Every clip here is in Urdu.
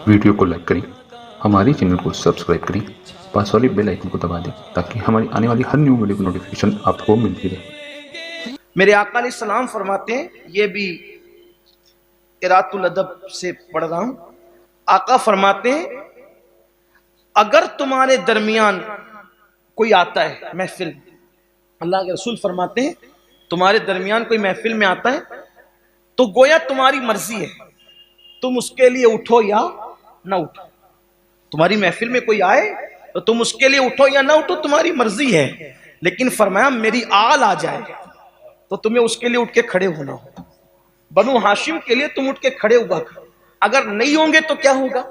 ویڈیو کو لائک کریں، ہمارے چینل کو سبسکرائب کریں، پاس والی بیل آئیکن کو دبا دیں تاکہ ہماری آنے والی ہر نیو ویڈیو کی نوٹیفیکیشن آپ کو ملتی رہے۔ میرے آقا علیہ السلام فرماتے ہیں، یہ بھی قرات الادب سے پڑھ رہا ہوں، آقا فرماتے ہیں اگر تمہارے درمیان کوئی آتا ہے محفل، اللہ کے رسول فرماتے ہیں تمہارے درمیان کوئی محفل میں آتا ہے تو گویا تمہاری مرضی ہے، تم اس کے لیے اٹھو یا نہ اٹھو۔ تمہاری محفل میں کوئی آئے تو تم اس کے لیے اٹھو یا نہ اٹھو، تمہاری مرضی ہے، لیکن فرمایا میری آل آ جائے تو تمہیں اس کے لیے اٹھ کے کھڑے ہونا ہوگا۔ بنو ہاشم کے لیے تم اٹھ کے کھڑے ہوا کرو، اگر نہیں ہوں گے تو کیا ہوگا؟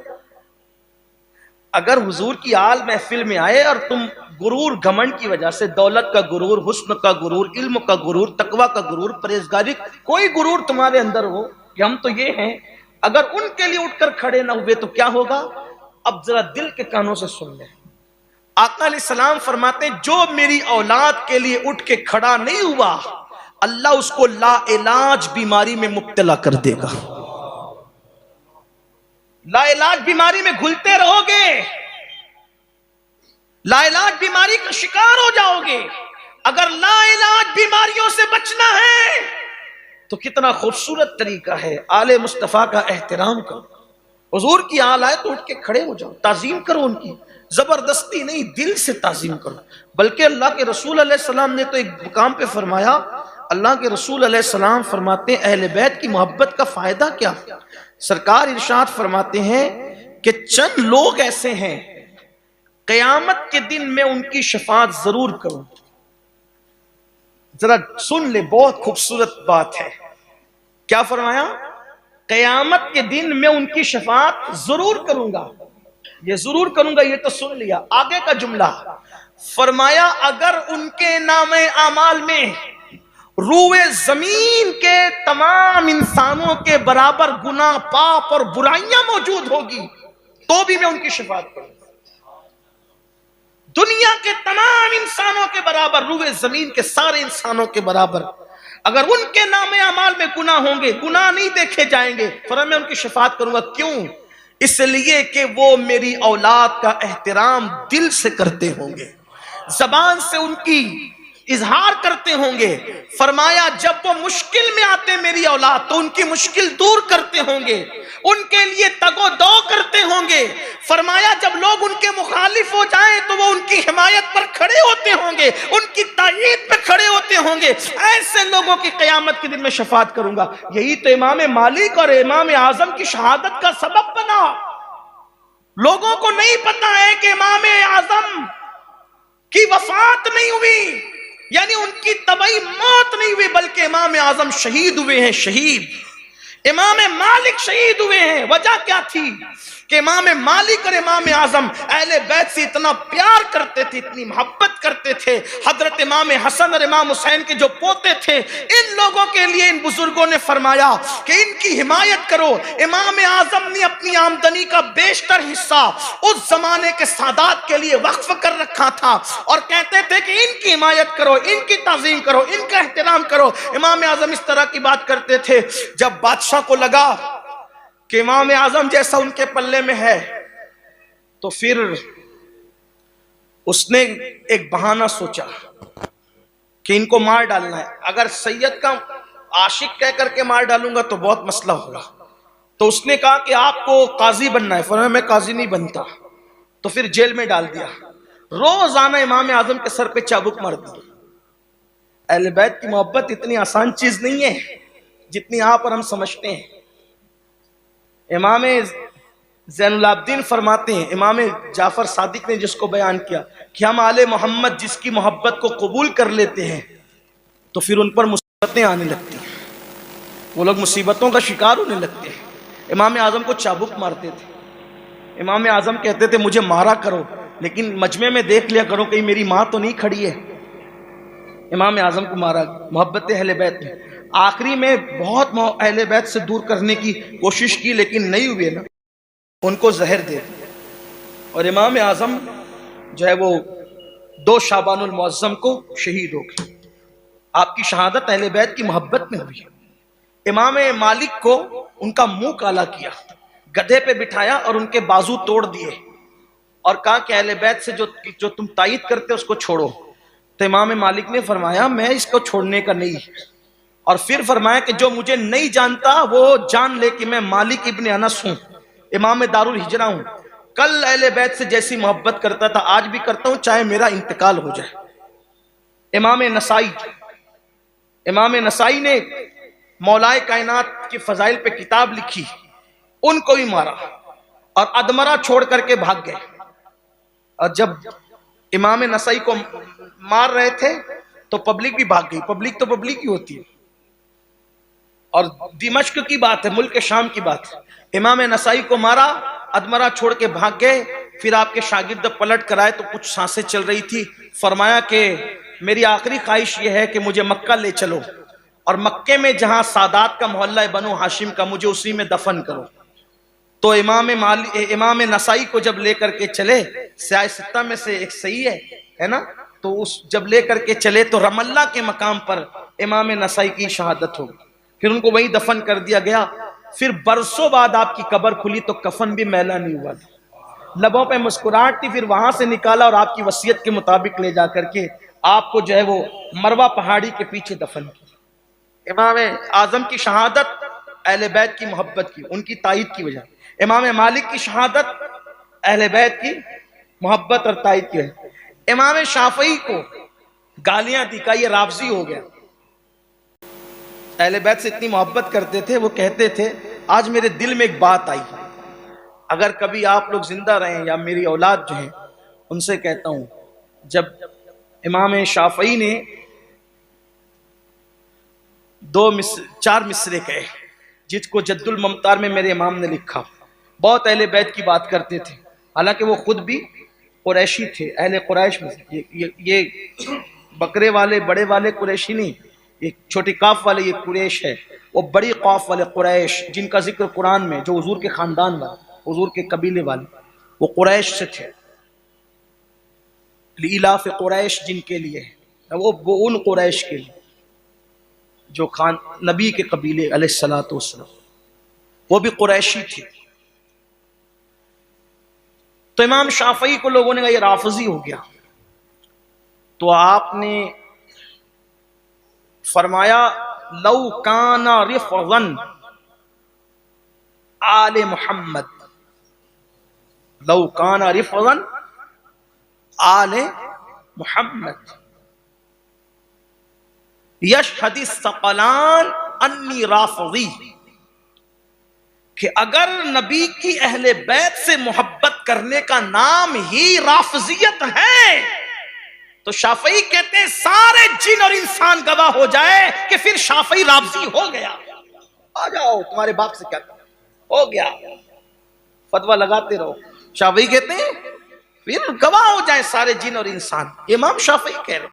اگر حضور کی آل محفل میں آئے اور تم غرور گھمنڈ کی وجہ سے، دولت کا غرور، حسن کا غرور، علم کا غرور، تقوی کا غرور، پرہیزگاری، کوئی غرور تمہارے اندر ہو کہ ہم تو یہ ہیں، اگر ان کے لیے اٹھ کر کھڑے نہ ہوئے تو کیا ہوگا؟ اب ذرا دل کے کانوں سے سن لیں۔ آقا علیہ السلام فرماتے ہیں جو میری اولاد کے لیے اٹھ کے کھڑا نہیں ہوا، اللہ اس کو لا علاج بیماری میں مبتلا کر دے گا۔ لا علاج بیماری میں گھلتے رہو گے، لا علاج بیماری کا شکار ہو جاؤ گے۔ اگر لا علاج بیماریوں سے بچنا ہے تو کتنا خوبصورت طریقہ ہے آل مصطفیٰ کا احترام کرو۔ حضور کی آل آئے تو اٹھ کے کھڑے ہو جاؤ، تعظیم کرو ان کی، زبردستی نہیں، دل سے تعظیم کرو۔ بلکہ اللہ کے رسول علیہ السلام نے تو ایک مقام پہ فرمایا، اللہ کے رسول علیہ السلام فرماتے ہیں اہل بیت کی محبت کا فائدہ کیا؟ سرکار ارشاد فرماتے ہیں کہ چند لوگ ایسے ہیں قیامت کے دن میں ان کی شفاعت ضرور کروں۔ ذرا سن لے، بہت خوبصورت بات ہے۔ کیا فرمایا؟ قیامت کے دن میں ان کی شفاعت ضرور کروں گا۔ یہ ضرور کروں گا یہ تو سن لیا، آگے کا جملہ فرمایا اگر ان کے نام اعمال میں روئے زمین کے تمام انسانوں کے برابر گناہ، پاپ اور برائیاں موجود ہوگی تو بھی میں ان کی شفاعت کروں گا۔ دنیا کے تمام انسانوں کے برابر، روئے زمین کے سارے انسانوں کے برابر اگر ان کے نام اعمال میں گناہ ہوں گے، گناہ نہیں دیکھے جائیں گے، فرمایا میں ان کی شفاعت کروں گا۔ کیوں؟ اس لیے کہ وہ میری اولاد کا احترام دل سے کرتے ہوں گے، زبان سے ان کی اظہار کرتے ہوں گے۔ فرمایا جب وہ مشکل میں آتے میری اولاد تو ان کی مشکل دور کرتے ہوں گے، ان کے لیے تگ و دو کرتے ہوں گے۔ فرمایا جب لوگ ان کے مخالف ہو جائیں تو وہ ان کی حمایت پر کھڑے ہوتے ہوں گے، ان کی تائید پہ کھڑے ہوتے ہوں گے۔ ایسے لوگوں کی قیامت کے دن میں شفاعت کروں گا۔ یہی تو امام مالک اور امام اعظم کی شہادت کا سبب بنا۔ لوگوں کو نہیں پتا ہے کہ امام اعظم کی وفات نہیں ہوئی، یعنی ان کی طبعی موت نہیں ہوئی، بلکہ امام اعظم شہید ہوئے ہیں۔ شہید امام مالک شہید ہوئے ہیں۔ وجہ کیا تھی کہ امام مالک اور امام اعظم اہل بیت سے اتنا پیار کرتے تھے، اتنی محبت کرتے تھے۔ حضرت امام حسن اور امام حسین کے جو پوتے تھے، ان لوگوں کے لیے ان بزرگوں نے فرمایا کہ ان کی حمایت کرو۔ امام اعظم نے اپنی آمدنی کا بیشتر حصہ اس زمانے کے سادات کے لیے وقف کر رکھا تھا اور کہتے تھے کہ ان کی حمایت کرو، ان کی تعظیم کرو، ان کا احترام کرو۔ امام اعظم اس طرح کی بات کرتے تھے۔ جب بادشاہ کو لگا کہ امام اعظم جیسا ان کے پلے میں ہے تو پھر اس نے ایک بہانہ سوچا کہ ان کو مار ڈالنا ہے۔ اگر سید کا عاشق کہہ کر کے مار ڈالوں گا تو بہت مسئلہ ہوگا، تو اس نے کہا کہ آپ کو قاضی بننا ہے۔ فرمایا میں قاضی نہیں بنتا، تو پھر جیل میں ڈال دیا۔ روزانہ امام اعظم کے سر پہ چابک مار دی۔ اہل بیت کی محبت اتنی آسان چیز نہیں ہے جتنی آپ اور ہم سمجھتے ہیں۔ امام زین العابدین فرماتے ہیں، امام جعفر صادق نے جس کو بیان کیا کہ ہم آل محمد جس کی محبت کو قبول کر لیتے ہیں تو پھر ان پر مصیبتیں آنے لگتی ہیں، وہ لوگ مصیبتوں کا شکار ہونے لگتے ہیں۔ امام اعظم کو چابک مارتے تھے۔ امام اعظم کہتے تھے مجھے مارا کرو لیکن مجمع میں دیکھ لیا کرو کہیں میری ماں تو نہیں کھڑی ہے۔ امام اعظم کو مارا، محبت اہل بیت میں۔ آخری میں بہت اہل بیت سے دور کرنے کی کوشش کی لیکن نہیں ہوئے نا، ان کو زہر دے دیا۔ اور امام اعظم جو ہے وہ 2 شعبان المعظم کو شہید ہو گئے۔ آپ کی شہادت اہل بیت کی محبت میں ہوئی۔ امام مالک کو ان کا منہ کالا کیا، گدھے پہ بٹھایا اور ان کے بازو توڑ دیے اور کہا کہ اہل بیت سے جو تم تائید کرتے اس کو چھوڑو. تو امام مالک نے فرمایا میں اس کو چھوڑنے کا نہیں. اور پھر فرمایا کہ جو مجھے نہیں جانتا وہ جان لے کہ میں مالک ابن انس ہوں, امام دارالہجرہ ہوں. کل اہل بیت سے جیسی محبت کرتا تھا آج بھی کرتا ہوں, چاہے میرا انتقال ہو جائے. امام نسائی نے مولائے کائنات کی فضائل پہ کتاب لکھی, ان کو بھی مارا اور ادمرہ چھوڑ کر کے بھاگ گئے. اور جب امام نسائی کو مار رہے تھے تو پبلک بھی بھاگ گئی. پبلک تو پبلک ہی ہوتی ہے, اور دمشق کی بات ہے, ملک شام کی بات ہے. امام نسائی کو مارا, ادمرہ چھوڑ کے بھاگ گئے. پھر آپ کے شاگرد پلٹ کر آئے تو کچھ سانسیں چل رہی تھی. فرمایا کہ میری آخری خواہش یہ ہے کہ مجھے مکہ لے چلو, اور مکے میں جہاں سادات کا محلہ ہے بنو ہاشم کا, مجھے اسی میں دفن کرو. تو امام نسائی کو جب لے کر کے چلے, سیاہ ستہ میں سے ایک صحیح ہے نا, تو جب لے کر کے چلے تو رم اللہ کے مقام پر امام نسائی کی شہادت ہوگی. پھر ان کو وہیں دفن کر دیا گیا. پھر برسوں بعد آپ کی قبر کھلی تو کفن بھی میلا نہیں ہوا تھا, لبوں پہ مسکراہٹ تھی. پھر وہاں سے نکالا اور آپ کی وصیت کے مطابق لے جا کر کے آپ کو جو ہے وہ مروہ پہاڑی کے پیچھے دفن کیا. امام اعظم کی شہادت اہل بیت کی محبت کی, ان کی تائید کی وجہ. امام مالک کی شہادت اہل بیت کی محبت اور تائید کی وجہ. امام شافعی کو گالیاں دی, کہ یہ رافضی ہو گیا. اہل بیت سے اتنی محبت کرتے تھے, وہ کہتے تھے آج میرے دل میں ایک بات آئی, اگر کبھی آپ لوگ زندہ رہیں یا میری اولاد جو ہے ان سے کہتا ہوں, جب امام شافعی نے 4 مصرے کہے جس کو جد الممتار میں میرے امام نے لکھا. بہت اہل بیت کی بات کرتے تھے, حالانکہ وہ خود بھی قریشی تھے, اہل قریش میں. یہ بکرے والے بڑے والے قریشی نہیں, یہ چھوٹی کاف والے یہ قریش ہے. وہ بڑی قاف والے قریش جن کا ذکر قرآن میں, جو حضور کے خاندان والے, حضور کے قبیلے والے, وہ قریش سے تھے. لیلاف قریش جن کے لیے, وہ ان قریش کے لیے جو نبی کے قبیلے علیہ الصلوۃ والسلام, وہ بھی قریشی تھے. تو امام شافعی کو لوگوں نے کہا یہ رافضی ہو گیا. تو آپ نے فرمایا لو کان رفضا آل محمد, لو کان رفضا آل محمد یشہد الثقلان انی رافضی, کہ اگر نبی کی اہل بیت سے محبت کرنے کا نام ہی رافضیت ہے تو شافعی کہتے ہیں سارے جن اور انسان گواہ ہو جائے کہ پھر شافعی رافضی ہو گیا. آ جاؤ تمہارے باپ سے کیا ہو گیا, فتویٰ لگاتے رہو. شافعی کہتے ہیں پھر گواہ ہو جائے سارے جن اور انسان. امام شافعی کہہ رہے